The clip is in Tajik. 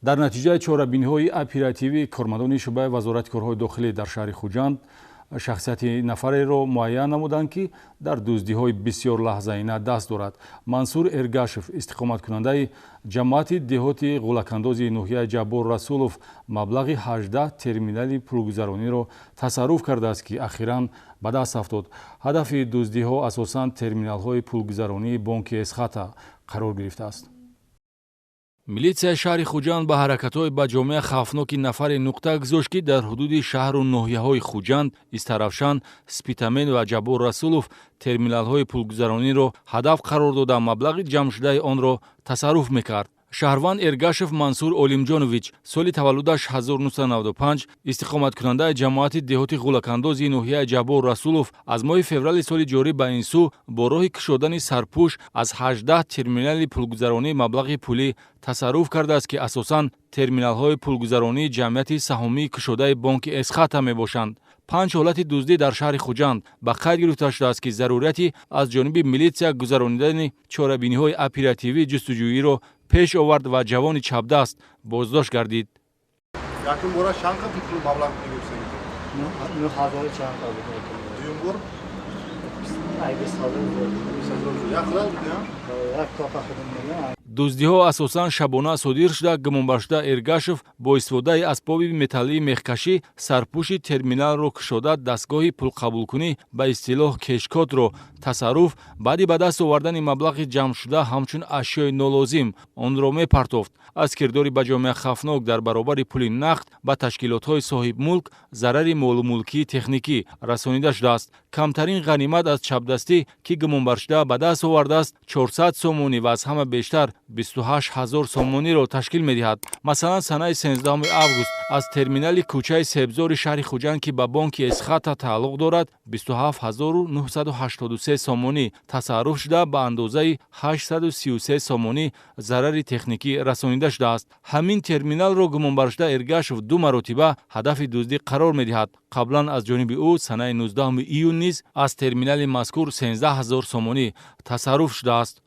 дар натиҷаи чорабиниҳои оперативӣ кормандони шӯъбаи вазорати корҳои дохилӣ дар шаҳри Хуҷанд шахсияти нафареро муайян намуданд, ки дар дуздиҳои бисёр лаҳзаина даст дорад. Мансур Эргашев, истиқоматкунандаи ҷамоати деҳоти ғулакандози ноҳияи Ҷаббор Расулов, маблағи 18 терминали пулгузарониро тасарруф кардааст, ки ахиран ба даст афтод. ҳадафи дуздиҳо асосан терминалҳои пулгузаронии бонки Эсхата қарор гирифтааст. Милитсияи шаҳри Хуҷанд ба ҳаракатҳои ба ҷомеа хавфноки нафари нуқта гузошт, ки дар ҳудуди шаҳру ноҳияҳои Хуҷанд, Истаравшан, Спитамен ва Ҷаббор Расулов терминалҳои пулгузарониро ҳадаф қарор дода маблағи ҷамъшудаи онро тасарруф мекард. Шаҳрванд Эргашев Мансур Олимҷонович, соли таваллудаш 1995, истиқоматкунандаи ҷамоати деҳоти ғулакандози ноҳияи Ҷаббор Расулов, аз моҳи феврали соли ҷорӣ ба ин сӯ бо роҳи кушодани сарпӯш аз 18 терминали пулгузаронии маблағи пулӣ тасарруф кардааст, ки асосан терминалҳои пулгузаронии ҷамъияти саҳомии кушодаи бонки Эсхата мебошанд. 5 ҳолати дуздӣ дар шаҳри Хуҷанд ба қайд гирифта шудааст, ки зарурияти аз ҷониби милитсия гузаронидани чорабиниҳои оперативии ҷустуҷӯиро пеш овард ва ҷавони чапдаст боздошт гардид. Якин бора чанд қадр пул маблағ мегирсем? 9000 чанд қадр мегирсем. Дуюм бор? 200,000. Як худал будем? Як тоқа худам мегирсем. дуздиҳо асосан шабона содир шуда, гумонбаршуда Эргашев бо истифодаи асбоби металлии мехкашӣ сарпӯши терминалро кушода дастгоҳи пулқабулкунӣ ба истилоҳ кешкодро тасарруф, баъди ба даст овардани маблағи ҷамъшуда ҳамчун ашёи нолозим онро мепартофт. аз кирдори ба ҷомеа хавфнок дар баробари пули нақд ба ташкилотҳои соҳибмулк зарари молумулкии техникӣ расонида шудааст. камтарин ғанимат аз чапдастӣ, ки гумонбаршуда ба даст овардааст, 400 сомонӣ ва аз ҳама бештар 28 000 сомониро ташкил медиҳад. масалан, санаи 13 август аз терминали кӯчаи Себзори шаҳри Хуҷанд, ки ба бонки Эсхата тааллуқ дорад, 27 983 сомонӣ тасарруф шуда, ба андозаи 833 сомонӣ зарари техникӣ расонида шудааст. ҳамин терминалро гумонбаршуда Эргашев ду маротиба ҳадафи дуздӣ қарор медиҳад. қаблан аз ҷониби ӯ санаи 19 июн низ аз терминали мазкур 13 000 сомонӣ тасарруф шудааст.